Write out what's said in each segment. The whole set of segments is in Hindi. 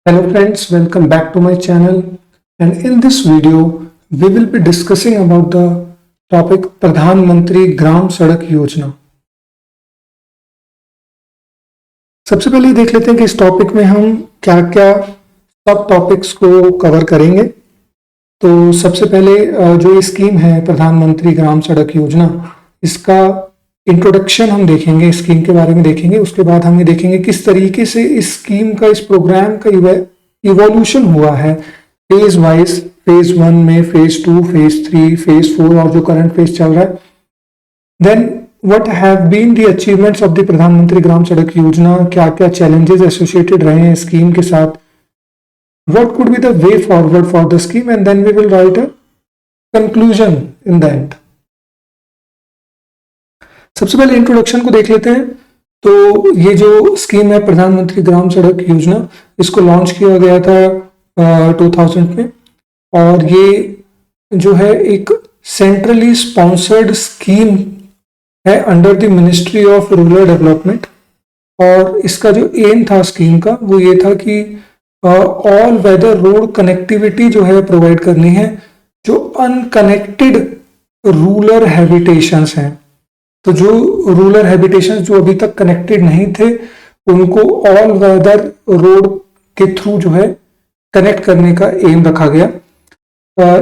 Hello friends, welcome back to my channel, and in this video we will be discussing about the topic प्रधानमंत्री ग्राम सड़क योजना। सबसे पहले देख लेते हैं कि इस टॉपिक में हम क्या क्या सब टॉपिक्स को कवर करेंगे। तो सबसे पहले जो ये स्कीम है प्रधानमंत्री ग्राम सड़क योजना, इसका इंट्रोडक्शन हम देखेंगे, स्कीम के बारे में देखेंगे। उसके बाद हम ये देखेंगे किस तरीके से इस स्कीम का, इस प्रोग्राम का इवोल्यूशन हुआ है फेज वाइज, फेज 1 में, फेज 2, फेज 3, फेज 4 और जो करंट फेज चल रहा है। Then what have been the achievements of the Pradhan Mantri Gram Sadak योजना, क्या क्या चैलेंजेस एसोसिएटेड रहे हैं स्कीम के साथ, what could be the way forward for the scheme, and then we will write a conclusion in the end. सबसे पहले इंट्रोडक्शन को देख लेते हैं। तो ये जो स्कीम है प्रधानमंत्री ग्राम सड़क योजना, इसको लॉन्च किया गया था 2000 में, और ये जो है एक सेंट्रली स्पॉन्सर्ड स्कीम है under the ministry of rural development. और इसका जो एम था स्कीम का वो ये था कि ऑल वेदर रोड कनेक्टिविटी जो है प्रोवाइड करनी है जो अनकनेक्टेड रूरल हैबिटेशंस हैं। तो जो रूरल हैबिटेशंस जो अभी तक कनेक्टेड नहीं थे उनको ऑल वेदर रोड के थ्रू जो है कनेक्ट करने का एम रखा गया।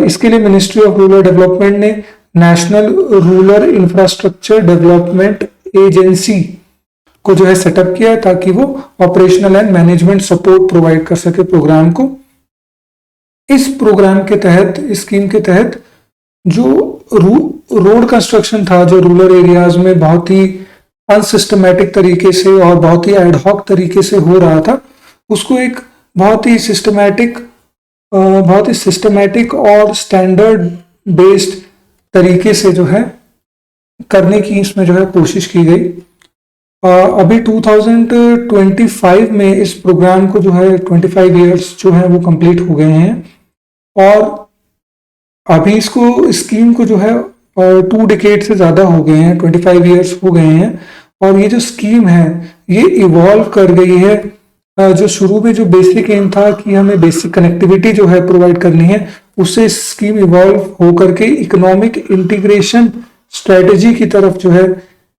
इसके लिए मिनिस्ट्री ऑफ रूरल डेवलपमेंट ने national rural infrastructure development agency को जो है सेटअप किया ताकि वो operational and management support provide कर सके प्रोग्राम को। इस प्रोग्राम के तहत, इस स्कीम के तहत जो रोड कंस्ट्रक्शन था जो रूरल एरियाज में बहुत ही अनसिस्टमैटिक तरीके से और बहुत ही एडहॉक तरीके से हो रहा था, उसको एक बहुत ही सिस्टमैटिक और स्टैंडर्ड बेस्ड तरीके से जो है करने की इसमें जो है कोशिश की गई। अभी 2025 में इस प्रोग्राम को जो है 25 इयर्स जो है वो कंप्लीट हो गए हैं, और अभी इसको स्कीम को जो है 2 डिकेड से ज्यादा हो गए हैं, 25 इयर्स हो गए हैं। और ये जो स्कीम है ये इवॉल्व कर गई है। जो शुरू में जो बेसिक एम था कि हमें बेसिक कनेक्टिविटी जो है प्रोवाइड करनी है, उससे स्कीम इवॉल्व होकर के इकोनॉमिक इंटीग्रेशन स्ट्रेटेजी की तरफ जो है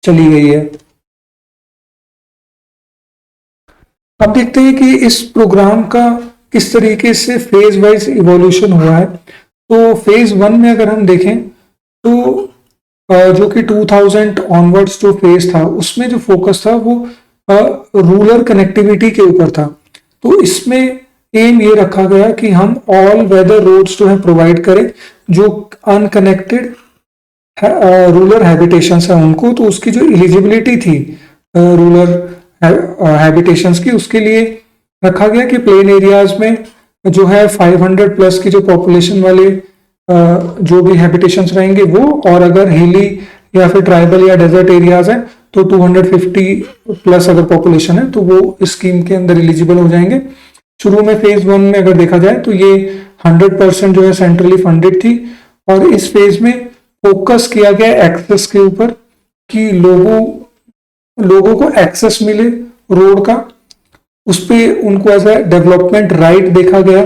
चली गई है। अब देखते हैं कि इस प्रोग्राम का किस तरीके से फेज वाइज इवोल्यूशन हुआ है। तो फेज 1 में अगर हम देखें तो जो कि 2000 ऑनवर्ड्स जो फेज था उसमें जो फोकस था वो रूरल कनेक्टिविटी के ऊपर था। तो इसमें एम ये रखा गया कि हम ऑल वेदर रोड्स जो है प्रोवाइड करें जो अनकनेक्टेड रूरल हैबिटेशंस है उनको। तो उसकी जो एलिजिबिलिटी थी रूरल हैबिटेशंस की, उसके लिए रखा गया कि प्लेन एरियाज में जो है 500 प्लस की जो पॉपुलेशन वाले जो भी हैबिटेशंस रहेंगे वो, और अगर हिली या फिर ट्राइबल या डेजर्ट एरियाज हैं तो 250 प्लस अगर पॉपुलेशन है तो वो इस स्कीम के अंदर एलिजिबल हो जाएंगे। शुरू में फेज 1 में अगर देखा जाए तो ये 100% जो है सेंट्रली फंडेड थी, और इस फेज में फोकस किया गया एक्सेस के ऊपर कि लोगों को एक्सेस मिले रोड का, उस पर उनको एज ए डेवलपमेंट राइट देखा गया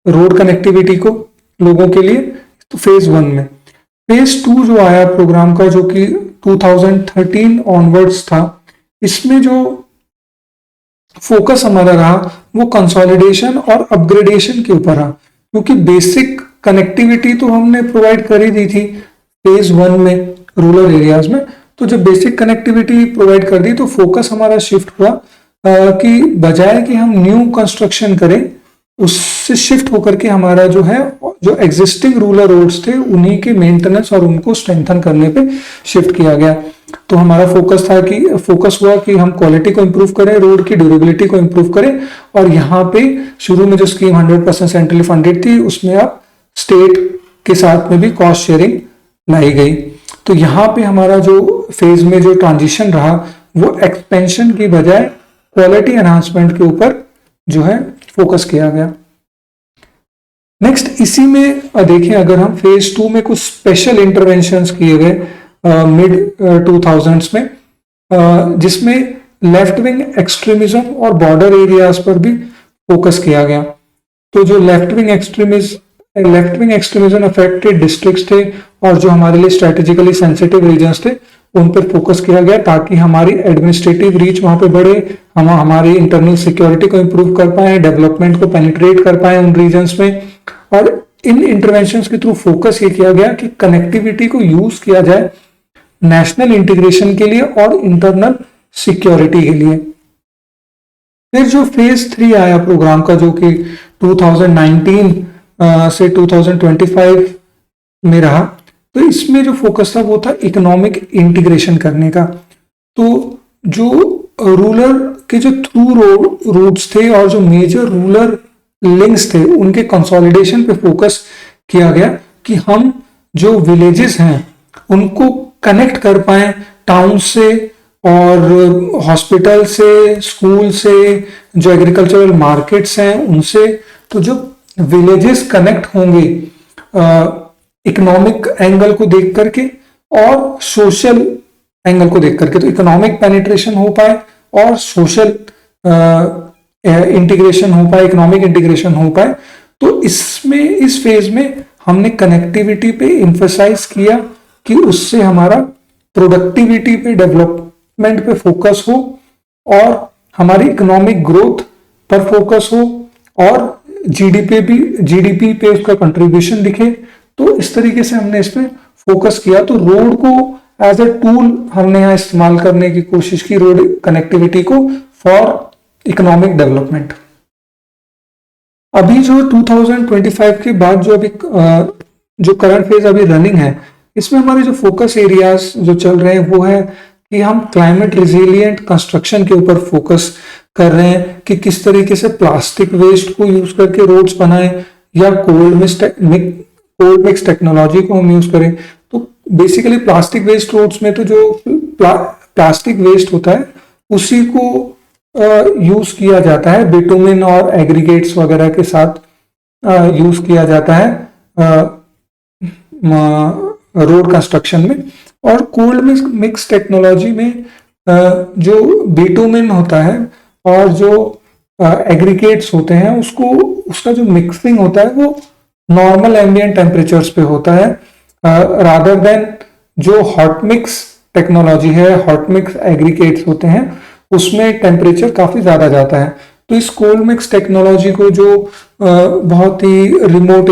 रोड कनेक्टिविटी को लोगों के लिए। तो फेज 1 में फेज 2 जो आया प्रोग्राम का जो कि 2013 ऑनवर्ड्स था, इसमें जो फोकस हमारा रहा वो कंसोलिडेशन और अपग्रेडेशन के ऊपर रहा, क्योंकि बेसिक कनेक्टिविटी तो हमने प्रोवाइड कर ही दी थी फेज 1 में रूरल एरियाज में। तो जब बेसिक कनेक्टिविटी प्रोवाइड कर दी तो फोकस हमारा शिफ्ट हुआ कि बजाय कि हम न्यू कंस्ट्रक्शन करें, उससे शिफ्ट होकर के हमारा जो है जो एग्जिस्टिंग रूरल रोड्स थे उन्हीं के मेंटेनेंस और उनको स्ट्रेंथन करने पे शिफ्ट किया गया। तो हमारा फोकस हुआ कि हम क्वालिटी को इंप्रूव करें, रोड की ड्यूरेबिलिटी को इंप्रूव करें। और यहाँ पे शुरू में जो स्कीम 100% सेंट्रली फंडेड थी उसमें अब स्टेट के साथ में भी कॉस्ट शेयरिंग लाई गई। तो यहाँ पे हमारा जो फेज में जो ट्रांजिशन रहा वो एक्सपेंशन की बजाय क्वालिटी एनहांसमेंट के ऊपर जो है फोकस किया गया। नेक्स्ट इसी में देखें, अगर हम फेज 2 में कुछ स्पेशल इंटरवेंशंस किए गए मिड 2000s में, जिसमें लेफ्ट विंग एक्सट्रीमिज्म और बॉर्डर एरियाज पर भी फोकस किया गया। तो जो left wing extremism affected districts थे और जो हमारे लिए स्ट्रेटेजिकली सेंसिटिव रीजन्स थे उन पर फोकस किया गया, ताकि हमारी एडमिनिस्ट्रेटिव रीच वहां पे बढ़े, हम हमारी इंटरनल सिक्योरिटी को इंप्रूव कर पाए, डेवलपमेंट को पेनिट्रेट कर पाए उन रीजन्स में। और इन इंटरवेंशंस के थ्रू फोकस ये किया गया कि कनेक्टिविटी को यूज किया जाए नेशनल इंटीग्रेशन के लिए और इंटरनल सिक्योरिटी के लिए। फिर जो फेज 3 आया प्रोग्राम का, जो कि 2019 से 2025 में रहा, तो इसमें जो फोकस था वो था इकोनॉमिक इंटीग्रेशन करने का। तो जो रूरल के जो थ्रू रूट्स थे और जो मेजर रूरल लिंक्स थे उनके कंसोलिडेशन पे फोकस किया गया कि हम जो विलेजेस हैं उनको कनेक्ट कर पाए टाउन से और हॉस्पिटल से, स्कूल से, जो एग्रीकल्चरल मार्केट्स हैं उनसे। तो जो विलेजेस कनेक्ट होंगे इकोनॉमिक एंगल को देख करके और सोशल एंगल को देख करके, तो इकोनॉमिक पेनिट्रेशन हो पाए और सोशल इंटीग्रेशन हो पाए, इकोनॉमिक इंटीग्रेशन हो पाए। तो इसमें इस फेज में हमने कनेक्टिविटी पे इंफेसाइज किया कि उससे हमारा प्रोडक्टिविटी पे, डेवलपमेंट पे फोकस हो और हमारी इकोनॉमिक ग्रोथ पर फोकस हो और जीडीपी पे उसका कंट्रीब्यूशन दिखे। तो इस तरीके से हमने इस पे फोकस किया। तो रोड को एज अ टूल हमने यहाँ इस्तेमाल करने की कोशिश की, रोड कनेक्टिविटी को फॉर इकोनॉमिक डेवलपमेंट। अभी जो 2025 के बाद जो करंट फेज अभी रनिंग है, इसमें हमारे जो फोकस एरियाज जो चल रहे हैं वो है कि हम क्लाइमेट रिजिलियंट कंस्ट्रक्शन के ऊपर फोकस कर रहे हैं कि किस तरीके से प्लास्टिक वेस्ट को यूज करके रोड्स बनाएं या कोल्ड मिक्स टेक्नोलॉजी को हम यूज करें। तो बेसिकली प्लास्टिक वेस्ट रोड्स में तो जो प्लास्टिक वेस्ट होता है उसी को यूज किया जाता है, बिटुमिन और एग्रीगेट्स वगैरह के साथ यूज किया जाता है रोड कंस्ट्रक्शन में। और कोल्ड मिक्स टेक्नोलॉजी में जो बिटुमिन होता है और जो एग्रीगेट्स होते हैं उसका जो मिक्सिंग होता है वो नॉर्मल एम्बिएंट टेम्परेचर्स पे होता है, रादर देन जो हॉट मिक्स टेक्नोलॉजी है, हॉट मिक्स एग्रीगेट्स होते हैं उसमें टेम्परेचर काफी ज्यादा जाता है। तो इस कोल्ड मिक्स टेक्नोलॉजी को जो बहुत ही रिमोट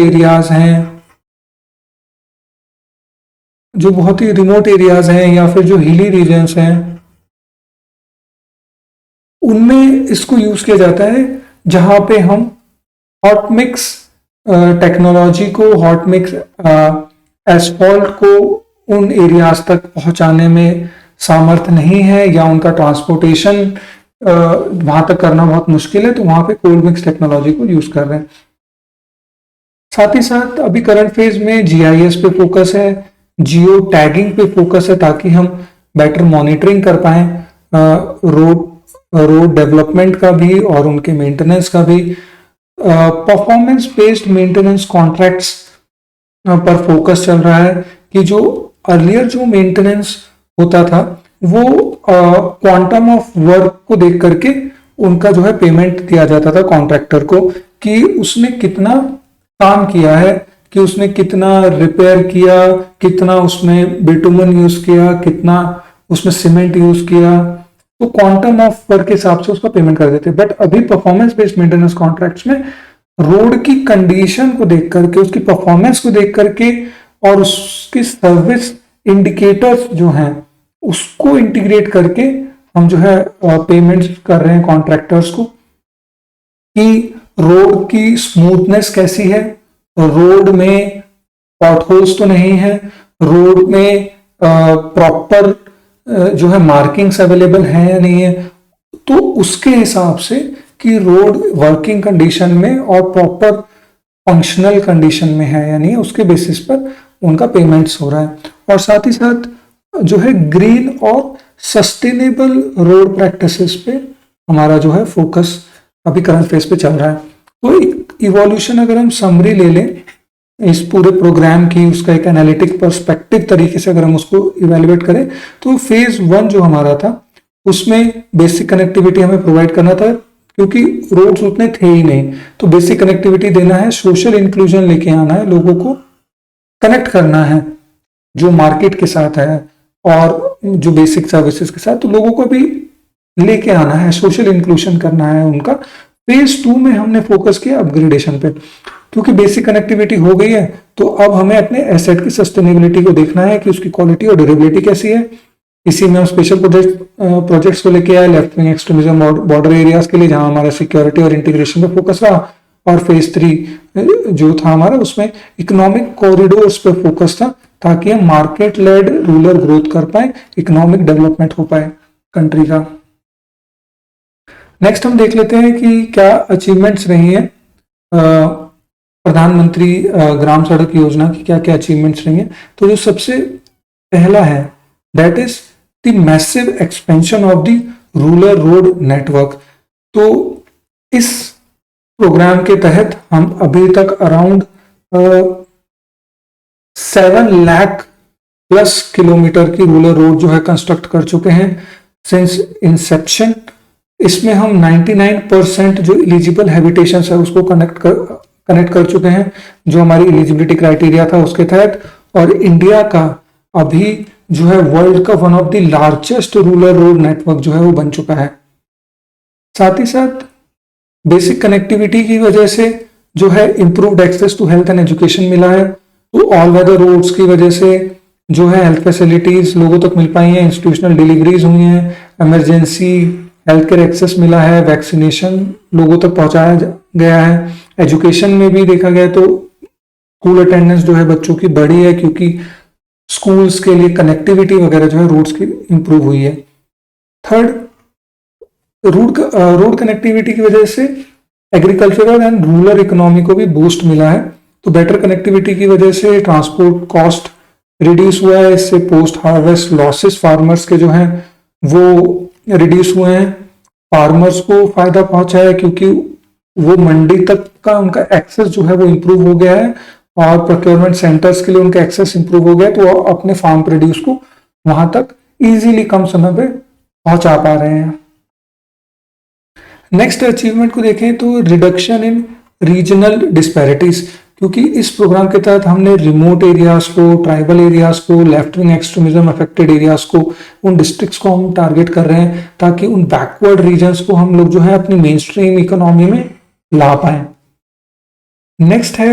एरियाज हैं या फिर जो हिली रीजन्स हैं उनमें इसको यूज किया जाता है, जहां पे हम हॉट मिक्स टेक्नोलॉजी को, हॉट मिक्स एसफॉल्ट को उन एरियाज तक पहुंचाने में सामर्थ्य नहीं है या उनका ट्रांसपोर्टेशन वहां तक करना बहुत मुश्किल है, तो वहां पे कोल्ड मिक्स टेक्नोलॉजी को यूज कर रहे हैं। साथ ही साथ अभी करंट फेज में जीआईएस पे फोकस है, जियो टैगिंग पे फोकस है, ताकि हम बेटर मॉनिटरिंग कर पाए रोड डेवलपमेंट का भी और उनके मेंटेनेंस का भी। परफॉर्मेंस बेस्ड मेंटेनेंस कॉन्ट्रैक्ट्स पर फोकस चल रहा है कि जो अर्लियर जो मेंटेनेंस होता था वो क्वांटम ऑफ वर्क को देख करके उनका जो है पेमेंट दिया जाता था कॉन्ट्रैक्टर को, कि उसने कितना काम किया है, कि उसने कितना रिपेयर किया, कितना उसमें बिटुमन यूज किया, कितना उसमें सीमेंट यूज किया, तो क्वांटम ऑफ वर्क के हिसाब से उसका पेमेंट कर देते। बट अभी परफॉर्मेंस बेस्ड मेंटेनेंस कॉन्ट्रैक्ट्स में रोड की कंडीशन को देख करके, उसकी परफॉर्मेंस को देख करके और उसकी सर्विस इंडिकेटर्स जो हैं उसको इंटीग्रेट करके हम जो है पेमेंट्स कर रहे हैं कॉन्ट्रैक्टर्स को, कि रोड की स्मूथनेस कैसी है, रोड में पॉटहोल्स तो नहीं है, रोड में प्रॉपर जो है मार्किंग्स अवेलेबल है या नहीं है, तो उसके हिसाब से कि रोड वर्किंग कंडीशन में और प्रॉपर फंक्शनल कंडीशन में है या नहीं, उसके बेसिस पर उनका पेमेंट्स हो रहा है। और साथ ही साथ जो है ग्रीन और सस्टेनेबल रोड प्रैक्टिसेस पे हमारा जो है फोकस अभी करंट फेज पे चल रहा है। तो इवोल्यूशन अगर हम समरी ले लें इस पूरे प्रोग्राम की, उसका एक एनालिटिक पर्सपेक्टिव तरीके से अगर हम उसको इवेल्युएट करें, तो फेज 1 जो हमारा था उसमें बेसिक कनेक्टिविटी हमें प्रोवाइड करना था क्योंकि रोड्स उतने थे ही नहीं। तो बेसिक कनेक्टिविटी देना है, सोशल इंक्लूजन लेके आना है, लोगों को कनेक्ट करना है जो मार्केट के साथ है और जो बेसिक सर्विसेज के साथ, तो लोगों को भी लेके आना है, सोशल इंक्लूजन करना है उनका। फेज 2 में हमने फोकस किया अपग्रेडेशन पे, क्योंकि बेसिक कनेक्टिविटी हो गई है तो अब हमें अपने एसेट की सस्टेनेबिलिटी को देखना है कि उसकी क्वालिटी और ड्यूरेबिलिटी कैसी है। इसी में हम स्पेशल प्रोजेक्ट्स को लेके आए, left wing extremism, border areas के लिए, जहां हमारा सिक्योरिटी और इंटीग्रेशन पे फोकस रहा। और फेज 3 जो था हमारा, उसमें इकोनॉमिक कॉरिडोर्स पे फोकस था, ताकि हम मार्केट लेड रूरल ग्रोथ कर पाए, इकोनॉमिक डेवलपमेंट हो पाए कंट्री का। नेक्स्ट हम देख लेते हैं कि क्या अचीवमेंट्स रही हैं प्रधानमंत्री ग्राम सड़क योजना की, क्या क्या अचीवमेंट्स रही हैं। तो जो सबसे पहला है, that is the massive expansion of the rural road network. तो इस प्रोग्राम के तहत हम अभी तक अराउंड 7 लाख प्लस किलोमीटर की रूरल रोड जो है कंस्ट्रक्ट कर चुके हैं सिंस इंसेप्शन। इसमें हम 99% जो एलिजिबल हैबिटेशन है उसको कनेक्ट कर चुके हैं, जो हमारी एलिजिबिलिटी क्राइटेरिया था उसके तहत। और इंडिया का अभी जो है वर्ल्ड का one of the largest rural road network जो है वो बन चुका है। साथ ही साथ बेसिक कनेक्टिविटी की वजह से जो है improved access to health and education मिला है। तो ऑल वेदर रोड्स की वजह से जो है हेल्थ फैसिलिटीज लोगों तक मिल पाई हैं, इंस्टीट्यूशनल डिलीवरीज हुई हैं, इमरजेंसी हेल्थ केयर एक्सेस मिला है, वैक्सीनेशन लोगों तक पहुंचाया गया है। एजुकेशन में भी देखा गया तो स्कूल अटेंडेंस जो है बच्चों की बढ़ी है, क्योंकि स्कूल्स के लिए कनेक्टिविटी वगैरह जो है रोड्स की इंप्रूव हुई है। थर्ड, रोड कनेक्टिविटी की वजह से एग्रीकल्चरल एंड रूरल इकोनॉमी को भी बूस्ट मिला है। तो बेटर कनेक्टिविटी की वजह से ट्रांसपोर्ट कॉस्ट रिड्यूस हुआ है, इससे पोस्ट हार्वेस्ट लॉसेस फार्मर्स के जो हैं वो रिड्यूस हुए हैं, फार्मर्स को फायदा पहुंचा है, क्योंकि वो मंडी तक का उनका एक्सेस जो है वो इंप्रूव हो गया है और प्रोक्योरमेंट सेंटर्स के लिए उनका एक्सेस इंप्रूव हो गया है, तो वो अपने फार्म प्रोड्यूस को वहां तक इजीली कम समय पे पहुंचा पा रहे हैं। नेक्स्ट अचीवमेंट को देखें तो रिडक्शन इन रीजनल डिस्पैरिटीज, क्योंकि इस प्रोग्राम के तहत हमने रिमोट एरियाज को, ट्राइबल एरियाज को, left wing extremism affected areas को, उन डिस्ट्रिक्ट्स को हम टारगेट कर रहे हैं, ताकि उन बैकवर्ड रीजन्स को हम लोग जो है अपनी मेन स्ट्रीम इकोनॉमी में ला पाए। नेक्स्ट है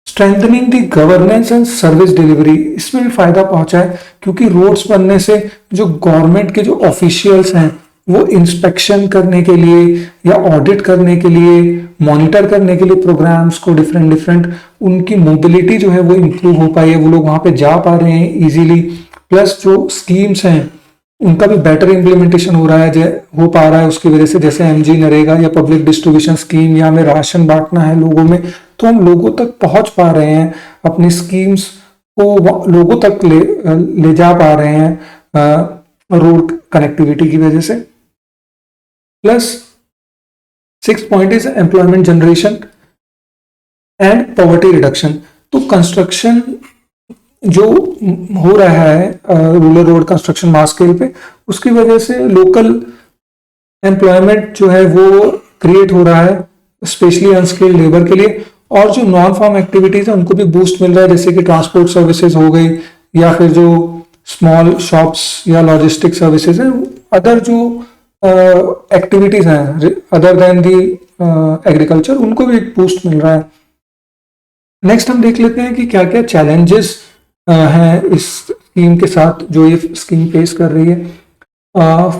strengthening the governance and service delivery. इसमें भी फायदा पहुंचा है, क्योंकि रोड्स बनने से जो गवर्नमेंट के जो ऑफिशियल्स हैं वो इंस्पेक्शन करने के लिए या ऑडिट करने के लिए, मॉनिटर करने के लिए प्रोग्राम्स को डिफरेंट उनकी मोबिलिटी जो है वो इंप्रूव हो पाई है, वो लोग वहां पे जा पा रहे हैं इजीली। प्लस जो स्कीम्स हैं उनका भी बेटर इम्प्लीमेंटेशन हो रहा है, हो पा रहा है उसकी वजह से, जैसे एमजी नरेगा या पब्लिक डिस्ट्रीब्यूशन स्कीम, या हमें राशन बांटना है लोगों में, तो हम लोगों तक पहुंच पा रहे हैं, अपनी स्कीम्स को लोगों तक ले जा पा रहे हैं रोड कनेक्टिविटी की वजह से। Plus 6 point is employment generation and poverty reduction. तो कंस्ट्रक्शन जो हो रहा है rural road construction mass scale पे, उसकी वजह से लोकल एम्प्लॉयमेंट जो है वो क्रिएट हो रहा है, स्पेशली अनस्किल्ड लेबर के लिए। और जो नॉन फार्म एक्टिविटीज है उनको भी बूस्ट मिल रहा है, जैसे कि ट्रांसपोर्ट सर्विसेज हो गई, या फिर जो स्मॉल शॉप्स या लॉजिस्टिक सर्विसेज है, अदर जो एक्टिविटीज हैं अदर देन दी एग्रीकल्चर, उनको भी बूस्ट मिल रहा है। नेक्स्ट हम देख लेते हैं कि क्या क्या चैलेंजेस हैं इस स्कीम के साथ जो ये स्कीम फेस कर रही है।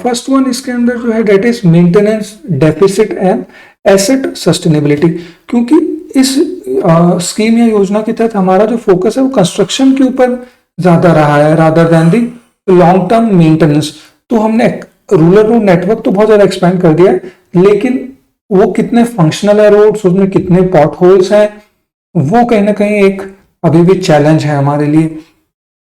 फर्स्ट वन इसके अंदर जो है that is maintenance deficit and asset sustainability, क्योंकि इस स्कीम या योजना के तहत हमारा जो फोकस है वो कंस्ट्रक्शन के ऊपर ज्यादा रहा है रादर देन दी लॉन्ग टर्म मेंटेनेंस। तो हमने रूरल रोड नेटवर्क तो बहुत ज्यादा एक्सपेंड कर दिया है, लेकिन वो कितने फंक्शनल है रोड्स, उसमें कितने पॉट होल्स हैं, वो कहीं ना कहीं एक अभी भी चैलेंज है हमारे लिए।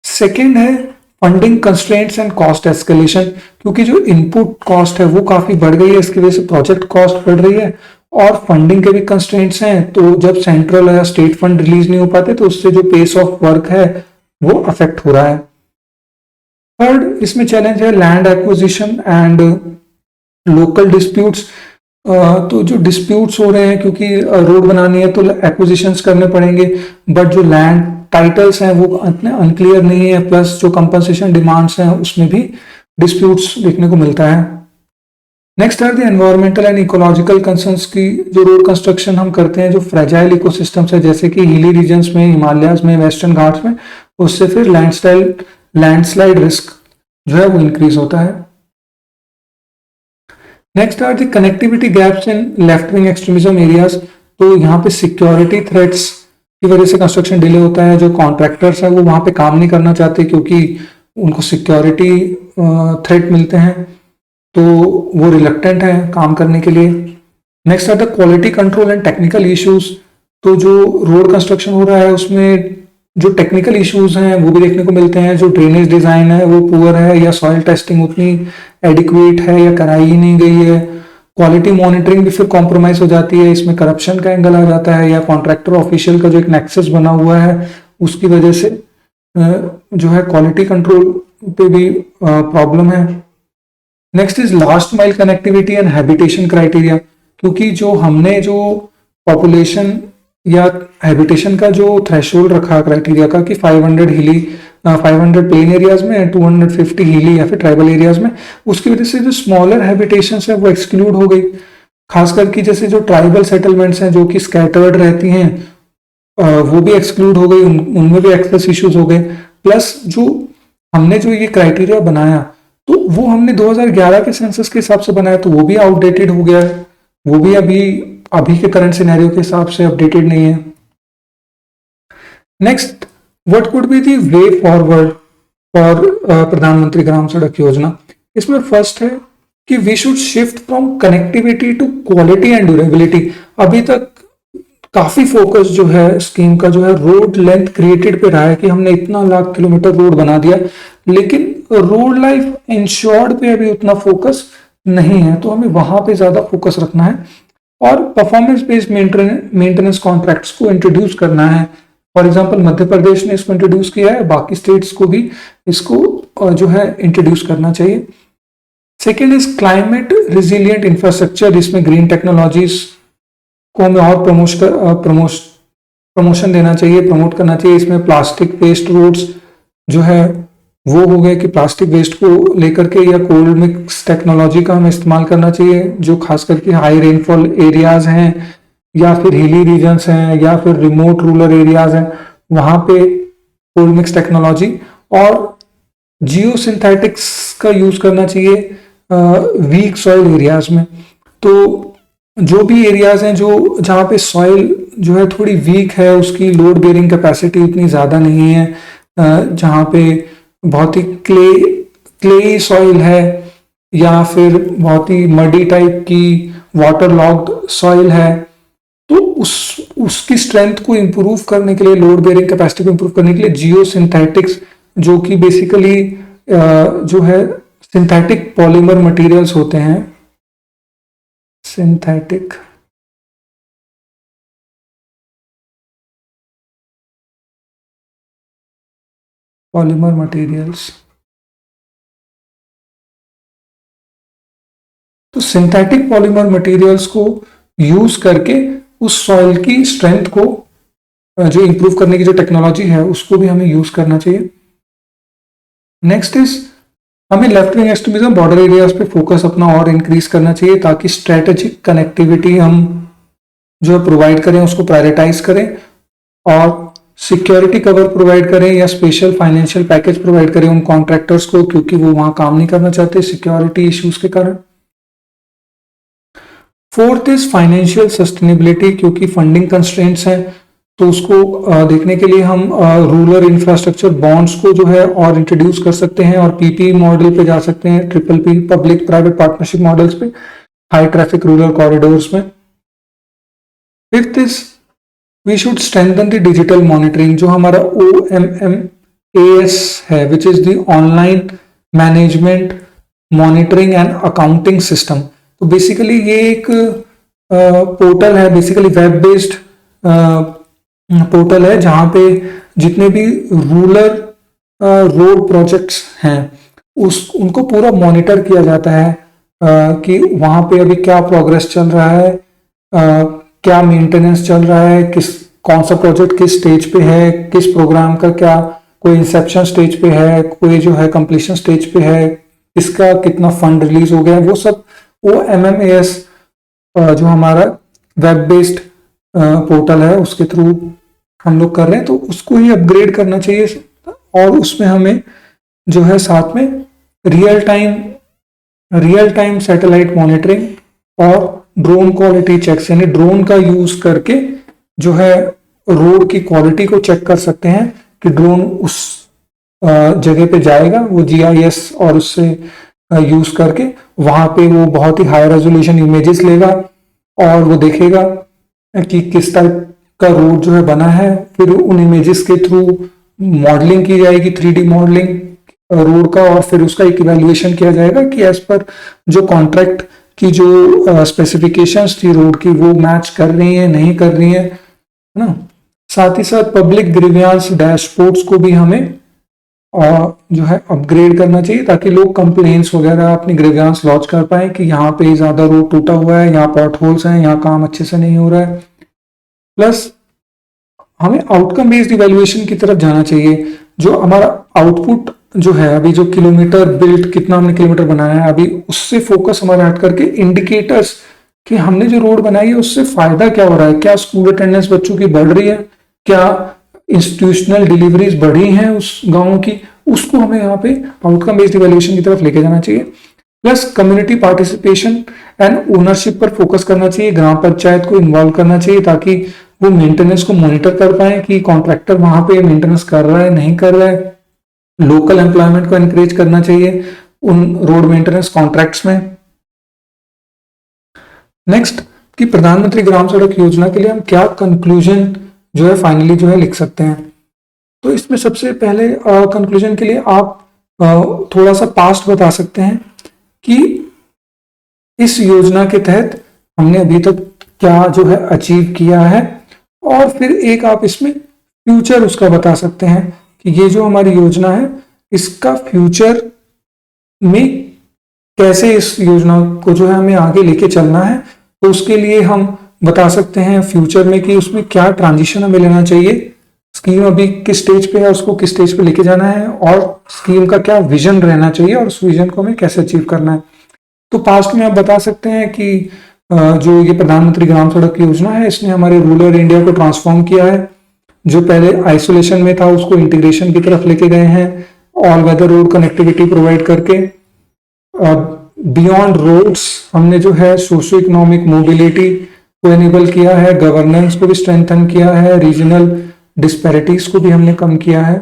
सेकंड है funding constraints and cost escalation, क्योंकि जो इनपुट कॉस्ट है वो काफी बढ़ गई है, इसकी वजह से प्रोजेक्ट कॉस्ट बढ़ रही है और फंडिंग के भी कंस्ट्रेंट्स हैं। तो जब सेंट्रल या स्टेट फंड रिलीज नहीं हो पाते तो उससे जो पेस ऑफ वर्क है वो अफेक्ट हो रहा है। थर्ड इसमें चैलेंज है land acquisition and local disputes, तो जो डिस्प्यूट्स हो रहे हैं, क्योंकि रोड बनानी है तो एक्विजिशंस करने पड़ेंगे, बट जो लैंड टाइटल्स हैं वो इतने अनक्लियर नहीं है, प्लस जो कंपनसेशन डिमांड्स हैं उसमें भी डिस्प्यूट्स देखने को मिलता है। Next are the environmental and ecological concerns की जो रोड कंस्ट्रक्शन हम करते हैं, जो फ्रेजाइल इकोसिस्टम्स है जैसे कि हिली रीजन्स में, हिमालयाज में, वेस्टर्न घाट्स में, उससे फिर लैंडस्लाइड रिस्क जो है वो इंक्रीज होता है। Next are the connectivity gaps in left wing extremism areas. तो यहाँ पे सिक्योरिटी थ्रेट्स की वजह से कंस्ट्रक्शन डिले होता है। जो कॉन्ट्रैक्टर्स हैं वो वहां पे काम नहीं करना चाहते क्योंकि उनको सिक्योरिटी थ्रेट मिलते हैं, तो वो रिलक्टेंट है काम करने के लिए। Next are the quality control and technical issues. तो जो रोड कंस्ट्रक्शन हो रहा है उसमें जो टेक्निकल इश्यूज हैं वो भी देखने को मिलते हैं। जो ड्रेनेज डिजाइन है वो पुअर है, या सॉइल टेस्टिंग उतनी एडिक्वेट है या कराई ही नहीं गई है। क्वालिटी मॉनिटरिंग भी फिर कॉम्प्रोमाइज हो जाती है, इसमें करप्शन का एंगल आ जाता है, या कॉन्ट्रैक्टर ऑफिशियल का जो एक नेक्सस बना हुआ है उसकी वजह से जो है क्वालिटी कंट्रोल पे भी प्रॉब्लम है। Next is last mile connectivity and habitation criteria. क्योंकि जो हमने जो पॉपुलेशन या हैबिटेशन का जो थ्रेशोल्ड रखा क्राइटेरिया का कि 500 प्लेन एरियाज में, 250 हिली या फिर ट्राइबल एरियाज में, उसकी वजह से जो स्मॉलर हैबिटेशन है वो एक्सक्लूड हो गई। खास करके जैसे जो ट्राइबल सेटलमेंट्स हैं जो कि स्कैटर्ड रहती हैं वो भी एक्सक्लूड हो गई, उनमें भी एक्सेस इश्यूज हो गए। प्लस जो हमने जो ये क्राइटेरिया बनाया तो वो हमने 2011 के सेंसस के हिसाब से बनाया, तो वो भी आउटडेटेड हो गया है, वो भी अभी के करंट सिनेरियो के हिसाब से अपडेटेड नहीं है। Next, what could be the way forward for Pradhan Mantri Gram Sadak Yojana. इसमें फर्स्ट है कि we should shift from connectivity to quality and durability. अभी तक काफी फोकस जो है स्कीम का जो है रोड लेंथ क्रिएटेड पे रहा है कि हमने इतना लाख किलोमीटर रोड बना दिया, लेकिन रोड लाइफ इंश्योर्ड पे अभी उतना फोकस नहीं है, तो हमें वहां पे ज्यादा फोकस रखना है और परफॉर्मेंस बेस्ड मेंटेनेंस कॉन्ट्रैक्ट्स को इंट्रोड्यूस करना है। फॉर एग्जांपल मध्य प्रदेश ने इसको इंट्रोड्यूस किया है, बाकी स्टेट्स को भी इसको जो है इंट्रोड्यूस करना चाहिए। Second is climate resilient infrastructure. इसमें ग्रीन टेक्नोलॉजीज को हमें और प्रमोशन देना चाहिए, प्रमोट करना चाहिए। इसमें प्लास्टिक वेस्ट रोड्स जो है वो हो गए कि प्लास्टिक वेस्ट को लेकर के या कोल्ड मिक्स टेक्नोलॉजी का हमें इस्तेमाल करना चाहिए, जो खास करके हाई रेनफॉल एरियाज हैं या फिर हिली रीजन्स हैं या फिर रिमोट रूरल एरियाज हैं, वहां पे कोल्ड मिक्स टेक्नोलॉजी और जियो सिंथेटिक्स का यूज करना चाहिए वीक सॉइल एरियाज में। तो जो भी एरियाज हैं जो जहाँ पे सॉइल जो है थोड़ी वीक है, उसकी लोड बेयरिंग कैपेसिटी उतनी ज़्यादा नहीं है, जहाँ पे बहुत ही क्ले सॉइल है या फिर बहुत ही मडी टाइप की वाटर लॉक्ड सॉइल है, तो उसकी स्ट्रेंथ को इंप्रूव करने के लिए, लोड बेयरिंग कैपेसिटी को इंप्रूव करने के लिए जियो सिंथेटिक्स, जो कि बेसिकली जो है सिंथेटिक पॉलीमर मटेरियल्स होते हैं, सिंथेटिक पॉलीमर मटेरियल्स, तो सिंथेटिक पॉलीमर मटेरियल्स को यूज करके उस सॉइल की स्ट्रेंथ को जो इंप्रूव करने की जो टेक्नोलॉजी है उसको भी हमें यूज करना चाहिए। नेक्स्ट इज हमें left wing extremism border areas पे फोकस अपना और इंक्रीज करना चाहिए ताकि स्ट्रेटेजिक कनेक्टिविटी हम जो प्रोवाइड करें उसको प्रायोरिटाइज करें और सिक्योरिटी कवर प्रोवाइड करें या स्पेशल फाइनेंशियल पैकेज प्रोवाइड करें उन कॉन्ट्रैक्टर्स को, क्योंकि वो वहां काम नहीं करना चाहते सिक्योरिटी इश्यूज के कारण। फोर्थ इज फाइनेंशियल सस्टेनेबिलिटी, क्योंकि फंडिंग कंस्ट्रेंट्स हैं तो उसको देखने के लिए हम रूरल इंफ्रास्ट्रक्चर बॉन्ड्स को जो है और इंट्रोड्यूस कर सकते हैं और पीपी मॉडल पे जा सकते हैं, triple P public private partnership models पे हाई ट्रैफिक रूरल कॉरिडोर्स में। Fifth is we should strengthen the digital monitoring, जो हमारा OMMAS है which is the online management monitoring and accounting system. तो बेसिकली ये एक पोर्टल है, बेसिकली वेब बेस्ड पोर्टल है जहां पे जितने भी रूरल रोड प्रोजेक्ट्स हैं उनको पूरा मॉनिटर किया जाता है कि वहाँ पे अभी क्या प्रोग्रेस चल रहा है, क्या मेंटेनेंस चल रहा है, कौन सा प्रोजेक्ट किस स्टेज पे है, किस प्रोग्राम का क्या कोई इंसेप्शन स्टेज पे है, कोई जो है कंप्लीशन स्टेज पे है, इसका कितना फंड रिलीज हो गया, वो सब वो MMAS जो हमारा वेब बेस्ड पोर्टल है उसके थ्रू हम लोग कर रहे हैं, तो उसको ही अपग्रेड करना चाहिए। और उसमें हमें जो है साथ में रियल टाइम सैटेलाइट मॉनिटरिंग और ड्रोन क्वालिटी चेक्स, यानी ड्रोन का यूज करके जो है रोड की क्वालिटी को चेक कर सकते हैं कि ड्रोन उस जगह पे जाएगा, वो GIS और उससे यूज करके वहां पे वो बहुत ही हाई रेजोल्यूशन इमेजेस लेगा और वो देखेगा कि किस टाइप का रोड जो है बना है। फिर उन इमेजेस के थ्रू मॉडलिंग की जाएगी, 3D मॉडलिंग रोड का, और फिर उसका एक इवेल्युएशन किया जाएगा कि एज पर जो कॉन्ट्रैक्ट की जो स्पेसिफिकेशंस थी रोड की वो मैच कर रही है नहीं कर रही है ना। साथ ही साथ पब्लिक ग्रीवियंस डैशबोर्ड्स को भी हमें जो है अपग्रेड करना चाहिए ताकि लोग कंप्लेंट्स वगैरह अपनी ग्रीवियंस लॉन्च कर पाए कि यहाँ पे ज्यादा रोड टूटा हुआ है, यहाँ पॉट होल्स हैं, यहाँ काम अच्छे से नहीं हो रहा है। प्लस हमें आउटकम बेस्ड इवेल्युएशन की तरफ जाना चाहिए। जो हमारा आउटपुट जो है अभी जो किलोमीटर बिल्ट, कितना हमने किलोमीटर बनाया है, अभी उससे फोकस हमारा हट करके इंडिकेटर्स कि हमने जो रोड बनाई है उससे फायदा क्या हो रहा है, क्या स्कूल अटेंडेंस बच्चों की बढ़ रही है, क्या इंस्टीट्यूशनल डिलीवरीज बढ़ी हैं उस गांव की, उसको हमें यहाँ पे आउटकम बेस्ड इवेल्युएशन की तरफ लेके जाना चाहिए। Plus community participation and ownership पर फोकस करना चाहिए, ग्राम पंचायत को इन्वॉल्व करना चाहिए ताकि वो मेंटेनेंस को मॉनिटर कर पाए कि कॉन्ट्रैक्टर वहां पे मेंटेनेंस कर रहा है नहीं कर रहा है। लोकल एम्प्लॉयमेंट को एनकरेज करना चाहिए उन रोड मेंटेनेंस कॉन्ट्रैक्ट्स में। नेक्स्ट कि प्रधानमंत्री ग्राम सड़क योजना के लिए हम क्या कंक्लूजन जो है फाइनली जो है लिख सकते हैं। तो इसमें सबसे पहले कंक्लूजन के लिए आप थोड़ा सा पास्ट बता सकते हैं कि इस योजना के तहत हमने अभी तक क्या जो है अचीव किया है, और फिर एक आप इसमें फ्यूचर उसका बता सकते हैं कि ये जो हमारी योजना है इसका फ्यूचर में कैसे इस योजना को जो है हमें आगे लेके चलना है। तो उसके लिए हम बता सकते हैं फ्यूचर में कि उसमें क्या ट्रांजिशन हमें लेना चाहिए, स्कीम अभी किस स्टेज पे है उसको किस स्टेज पे लेके जाना है, और स्कीम का क्या विजन रहना चाहिए और उस विजन को हमें कैसे अचीव करना है। तो पास्ट में आप बता सकते हैं कि जो ये प्रधानमंत्री ग्राम सड़क योजना है इसने हमारे रूरल इंडिया को ट्रांसफॉर्म किया है। जो पहले आइसोलेशन में था उसको इंटीग्रेशन की तरफ लेके गए हैं, all weather road connectivity provide करके। बियॉन्ड रोड्स हमने जो है सोशो इकोनॉमिक मोबिलिटी को एनेबल किया है, गवर्नेंस को भी स्ट्रेंथन किया है, रीजनल डिस्पैरिटीज को भी हमने कम किया है।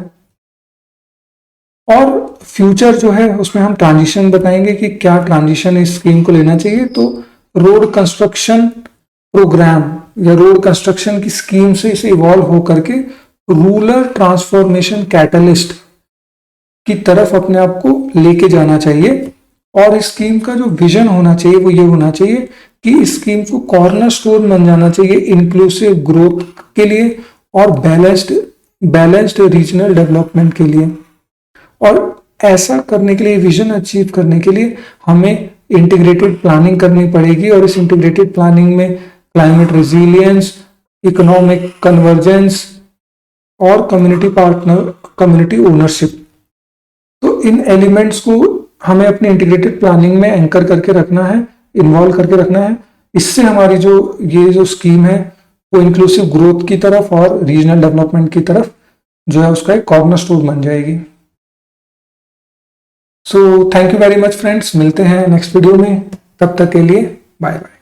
और फ्यूचर जो है उसमें हम ट्रांजिशन बताएंगे कि क्या ट्रांजिशन इस स्कीम को लेना चाहिए। तो रोड कंस्ट्रक्शन प्रोग्राम या रोड कंस्ट्रक्शन की स्कीम से इसे इवॉल्व होकर के रूरल ट्रांसफॉर्मेशन कैटलिस्ट की तरफ अपने आप को लेके जाना चाहिए। और इस स्कीम का जो विजन होना चाहिए वो ये होना चाहिए कि इस स्कीम को कॉर्नर स्टोन बन जाना चाहिए इंक्लूसिव ग्रोथ के लिए और बैलेंस्ड रीजनल डेवलपमेंट के लिए। और ऐसा करने के लिए, विजन अचीव करने के लिए हमें इंटीग्रेटेड प्लानिंग करनी पड़ेगी, और इस इंटीग्रेटेड प्लानिंग में क्लाइमेट रेजिलियंस, इकोनॉमिक कन्वर्जेंस और कम्युनिटी ओनरशिप, तो इन एलिमेंट्स को हमें अपने इंटीग्रेटेड प्लानिंग में एंकर करके रखना है, इन्वॉल्व करके रखना है। इससे हमारी ये जो स्कीम है वो इंक्लूसिव ग्रोथ की तरफ और रीजनल डेवलपमेंट की तरफ जो है उसका एक कॉर्नर स्टोन बन जाएगी। So thank you very much friends, मिलते हैं नेक्स्ट वीडियो में, तब तक के लिए बाय बाय।